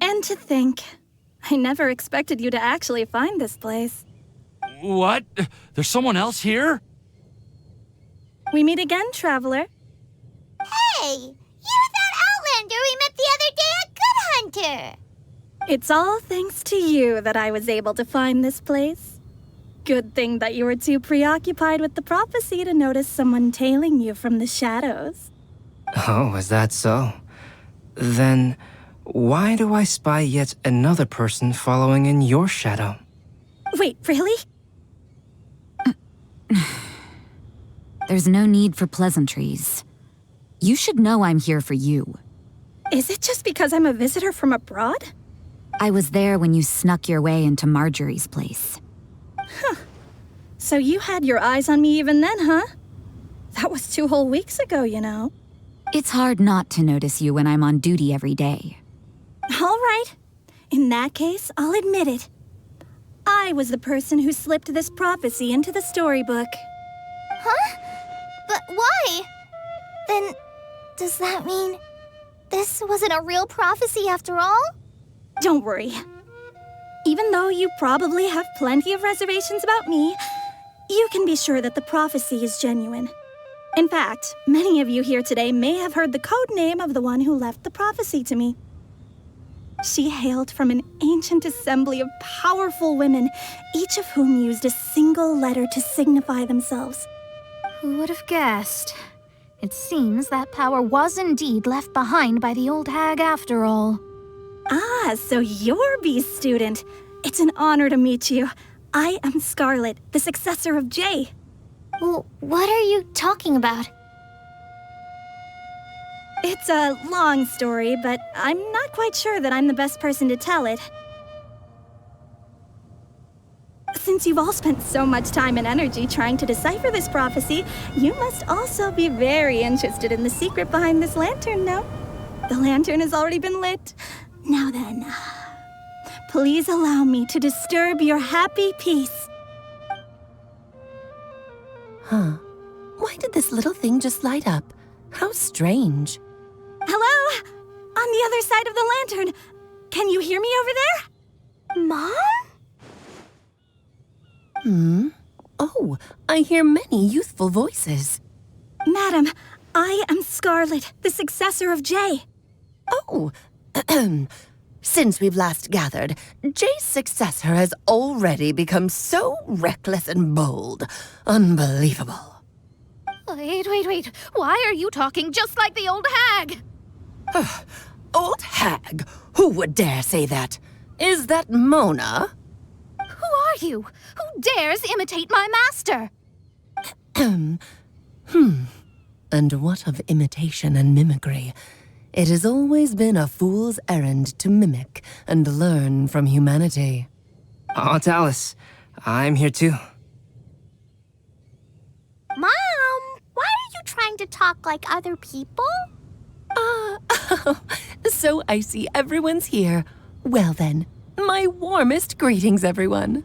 And to think, I never expected you to actually find this place. What? There's someone else here? We meet again, traveler. Hey! You're that Outlander we met the other day at Good Hunter! It's all thanks to you that I was able to find this place. Good thing that you were too preoccupied with the prophecy to notice someone tailing you from the shadows. Oh, is that so? Then, why do I spy yet another person following in your shadow? Wait, really? There's no need for pleasantries. You should know I'm here for you. Is it just because I'm a visitor from abroad? I was there when you snuck your way into Marjorie's place. So you had your eyes on me even then, huh? That was 2 whole weeks ago, you know. It's hard not to notice you when I'm on duty every day. All right. In that case, I'll admit it. I was the person who slipped this prophecy into the storybook. Huh? But why? Then, does that mean this wasn't a real prophecy after all? Don't worry. Even though you probably have plenty of reservations about me, you can be sure that the prophecy is genuine. In fact, many of you here today may have heard the code name of the one who left the prophecy to me. She hailed from an ancient assembly of powerful women, each of whom used a single letter to signify themselves. Who would have guessed? It seems that power was indeed left behind by the old hag after all. Ah, so you're Beast student. It's an honor to meet you. I am Scarlett, the successor of Jay. Well, what are you talking about? It's a long story, but I'm not quite sure that I'm the best person to tell it. Since you've all spent so much time and energy trying to decipher this prophecy, you must also be very interested in the secret behind this lantern, no? The lantern has already been lit. Now then, please allow me to disturb your happy peace. Huh. Why did this little thing just light up? How strange. Hello? On the other side of the lantern. Can you hear me over there? Mom? Oh, I hear many youthful voices. Madam, I am Scarlett, the successor of Jay. Oh, since we've last gathered, Jay's successor has already become so reckless and bold. Unbelievable. Wait. Why are you talking just like the old hag? Old hag? Who would dare say that? Is that Mona? Who are you? Who dares imitate my master? And what of imitation and mimicry? It has always been a fool's errand to mimic and learn from humanity. Aunt Alice, I'm here too. Mom, why are you trying to talk like other people? So I see everyone's here. Well then, my warmest greetings, everyone.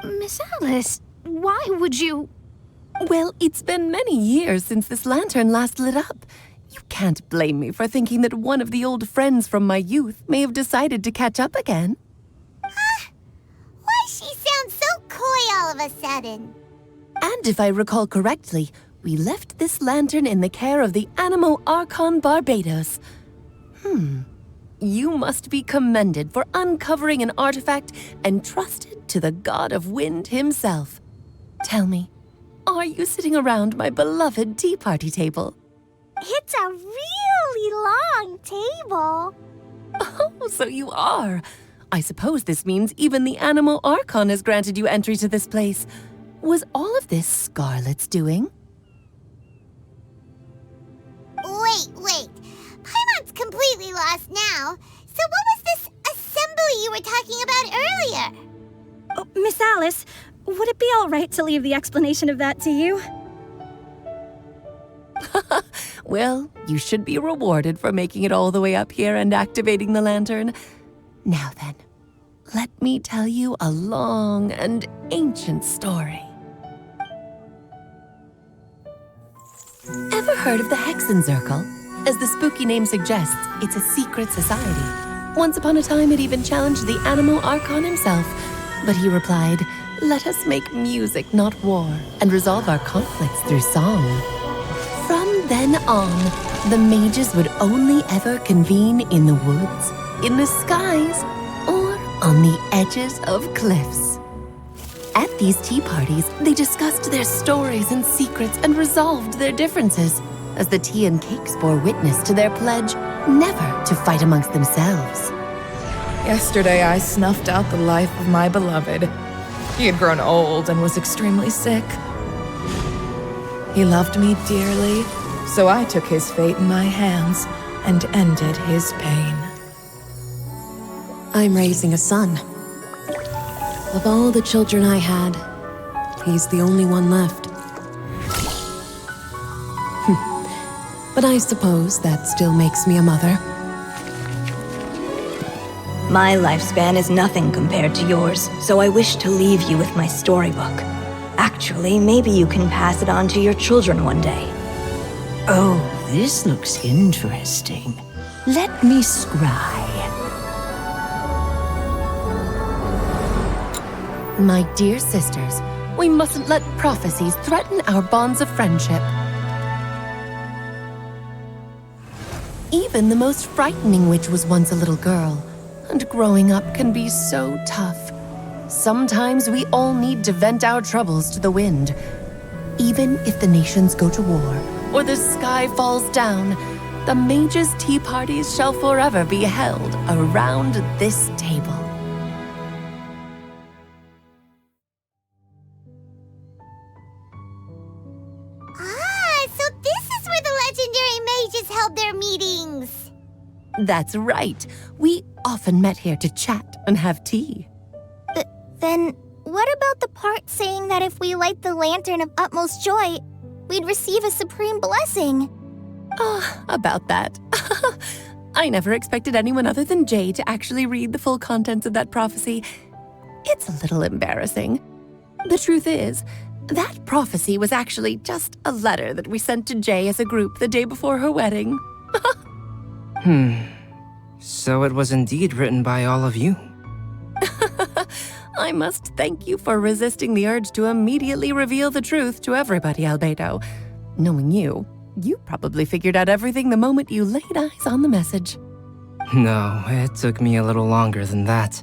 Miss Alice, why would you... Well, it's been many years since this lantern last lit up. You can't blame me for thinking that one of the old friends from my youth may have decided to catch up again. Why she sounds so coy all of a sudden? And if I recall correctly, we left this lantern in the care of the Animo Archon Barbados. You must be commended for uncovering an artifact entrusted to the god of wind himself. Tell me, are you sitting around my beloved tea party table? It's a really long table. Oh, so you are. I suppose this means even the Animo Archon has granted you entry to this place. Was all of this Scarlett's doing? Wait. Paimon's completely lost now. So what was this assembly you were talking about earlier? Oh, Miss Alice, would it be all right to leave the explanation of that to you? Well, you should be rewarded for making it all the way up here and activating the lantern. Now then, let me tell you a long and ancient story. Ever heard of the Hexenzirkel? As the spooky name suggests, it's a secret society. Once upon a time, it even challenged the Animal Archon himself. But he replied, "Let us make music, not war, and resolve our conflicts through song." From then on, the mages would only ever convene in the woods, in the skies, or on the edges of cliffs. At these tea parties, they discussed their stories and secrets and resolved their differences, as the tea and cakes bore witness to their pledge never to fight amongst themselves. Yesterday, I snuffed out the life of my beloved. He had grown old and was extremely sick. He loved me dearly, so I took his fate in my hands and ended his pain. I'm raising a son. Of all the children I had, he's the only one left. But I suppose that still makes me a mother. My lifespan is nothing compared to yours, so I wish to leave you with my storybook. Actually, maybe you can pass it on to your children one day. Oh, this looks interesting. Let me scry. My dear sisters, we mustn't let prophecies threaten our bonds of friendship. Even the most frightening witch was once a little girl, and growing up can be so tough. Sometimes we all need to vent our troubles to the wind. Even if the nations go to war, or the sky falls down, the mages' tea parties shall forever be held around this table. So this is where the legendary mages held their meetings. That's right. We often met here to chat and have tea. Then what about the part saying that if we light the lantern of utmost joy, we'd receive a supreme blessing? About that. I never expected anyone other than Jay to actually read the full contents of that prophecy. It's a little embarrassing. The truth is, that prophecy was actually just a letter that we sent to Jay as a group the day before her wedding. So it was indeed written by all of you. I must thank you for resisting the urge to immediately reveal the truth to everybody, Albedo. Knowing you, you probably figured out everything the moment you laid eyes on the message. No, it took me a little longer than that.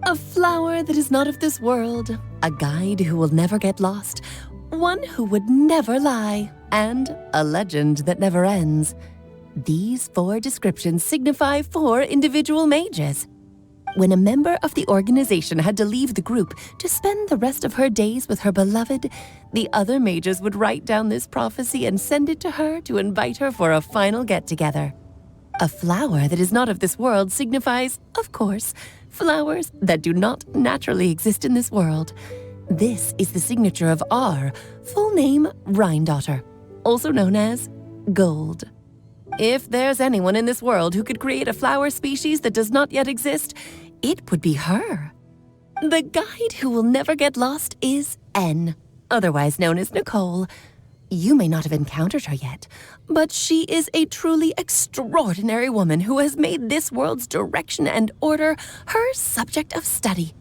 A flower that is not of this world, a guide who will never get lost, one who would never lie, and a legend that never ends. These 4 descriptions signify 4 individual mages. When a member of the organization had to leave the group to spend the rest of her days with her beloved, the other mages would write down this prophecy and send it to her to invite her for a final get-together. A flower that is not of this world signifies, of course, flowers that do not naturally exist in this world. This is the signature of our full name, Rhine-daughter, also known as Gold. If there's anyone in this world who could create a flower species that does not yet exist, it would be her. The guide who will never get lost is N, otherwise known as Nicole. You may not have encountered her yet, but she is a truly extraordinary woman who has made this world's direction and order her subject of study.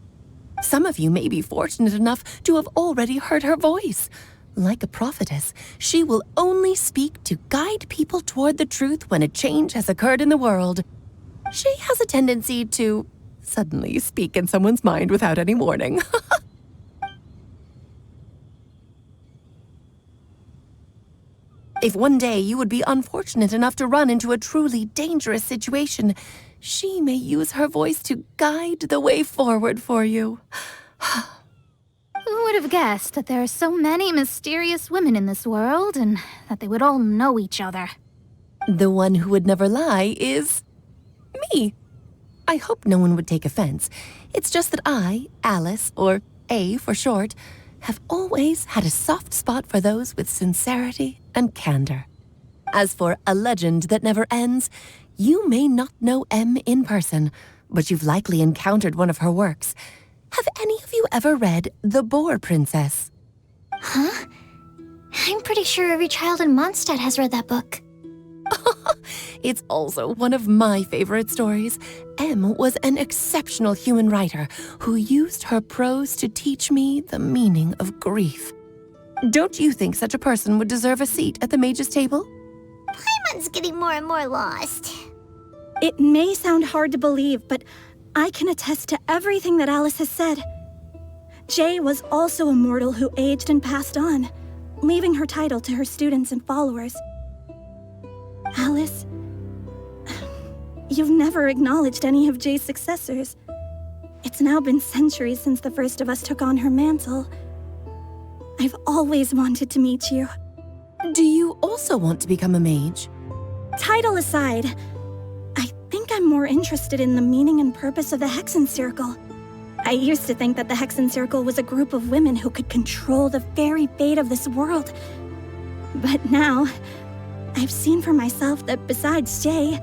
Some of you may be fortunate enough to have already heard her voice. Like a prophetess, she will only speak to guide people toward the truth when a change has occurred in the world. She has a tendency to suddenly speak in someone's mind without any warning. If one day you would be unfortunate enough to run into a truly dangerous situation, she may use her voice to guide the way forward for you. Who would have guessed that there are so many mysterious women in this world and that they would all know each other? The one who would never lie is me. I hope no one would take offense. It's just that I, Alice, or A for short, have always had a soft spot for those with sincerity and candor. As for a legend that never ends, you may not know M in person, but you've likely encountered one of her works. Have any of you ever read The Boar Princess? Huh? I'm pretty sure every child in Mondstadt has read that book. It's also one of my favorite stories. Em was an exceptional human writer who used her prose to teach me the meaning of grief. Don't you think such a person would deserve a seat at the mage's table? Paimon's getting more and more lost. It may sound hard to believe, but I can attest to everything that Alice has said. Jay was also a mortal who aged and passed on, leaving her title to her students and followers. Alice, you've never acknowledged any of Jay's successors. It's now been centuries since the first of us took on her mantle. I've always wanted to meet you. Do you also want to become a mage? Title aside, I think I'm more interested in the meaning and purpose of the Hexenzirkel. I used to think that the Hexenzirkel was a group of women who could control the very fate of this world. But now, I've seen for myself that besides Jay,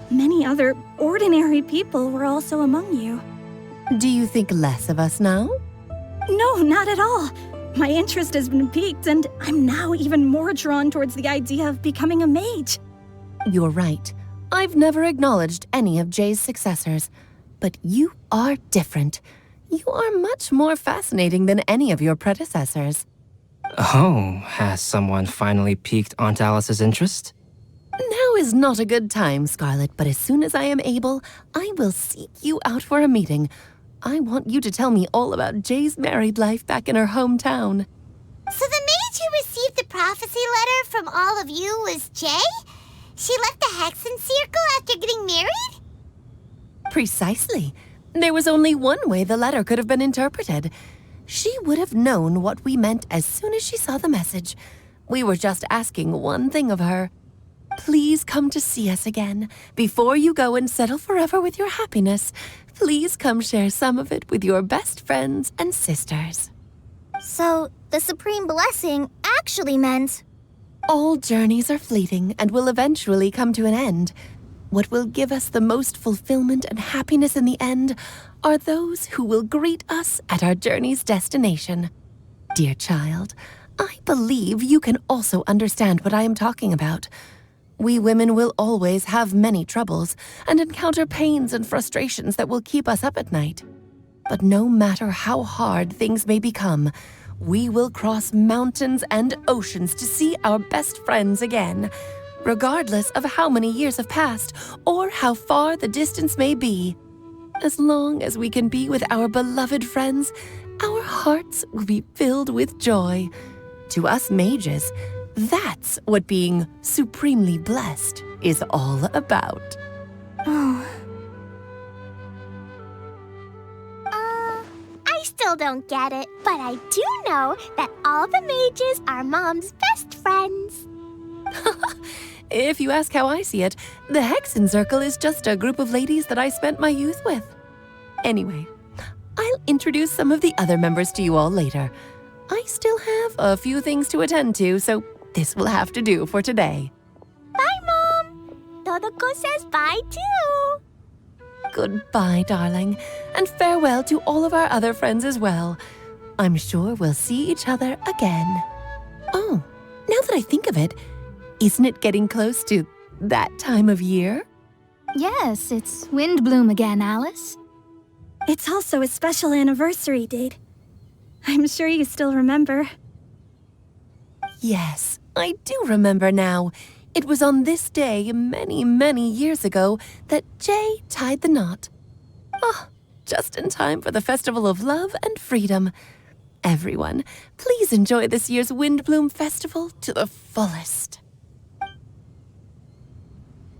many other ordinary people were also among you. Do you think less of us now? No, not at all. My interest has been piqued, and I'm now even more drawn towards the idea of becoming a mage. You're right. I've never acknowledged any of Jay's successors. But you are different. You are much more fascinating than any of your predecessors. Oh, has someone finally piqued Aunt Alice's interest? Now is not a good time, Scarlett, but as soon as I am able, I will seek you out for a meeting. I want you to tell me all about Jay's married life back in her hometown. So the mage who received the prophecy letter from all of you was Jay? She left the Hexenzirkel after getting married? Precisely. There was only one way the letter could have been interpreted. She would have known what we meant as soon as she saw the message. We were just asking one thing of her. Please come to see us again. Before you go and settle forever with your happiness, please come share some of it with your best friends and sisters. So, the Supreme Blessing actually meant... All journeys are fleeting and will eventually come to an end. What will give us the most fulfillment and happiness in the end are those who will greet us at our journey's destination. Dear child, I believe you can also understand what I am talking about. We women will always have many troubles and encounter pains and frustrations that will keep us up at night. But no matter how hard things may become, we will cross mountains and oceans to see our best friends again, regardless of how many years have passed or how far the distance may be. As long as we can be with our beloved friends, our hearts will be filled with joy. To us mages, that's what being supremely blessed is all about. Oh. I still don't get it, but I do know that all the mages are Mom's best friends. If you ask how I see it, the Hexenzirkel is just a group of ladies that I spent my youth with. Anyway, I'll introduce some of the other members to you all later. I still have a few things to attend to, so this will have to do for today. Bye, Mom. Todoko says bye, too. Goodbye, darling, and farewell to all of our other friends as well. I'm sure we'll see each other again. Oh, now that I think of it, isn't it getting close to that time of year? Yes, it's wind bloom again, Alice. It's also a special anniversary date. I'm sure you still remember. Yes, I do remember now. It was on this day many, many years ago that Jay tied the knot. Ah, just in time for the Festival of Love and Freedom. Everyone, please enjoy this year's Windbloom Festival to the fullest.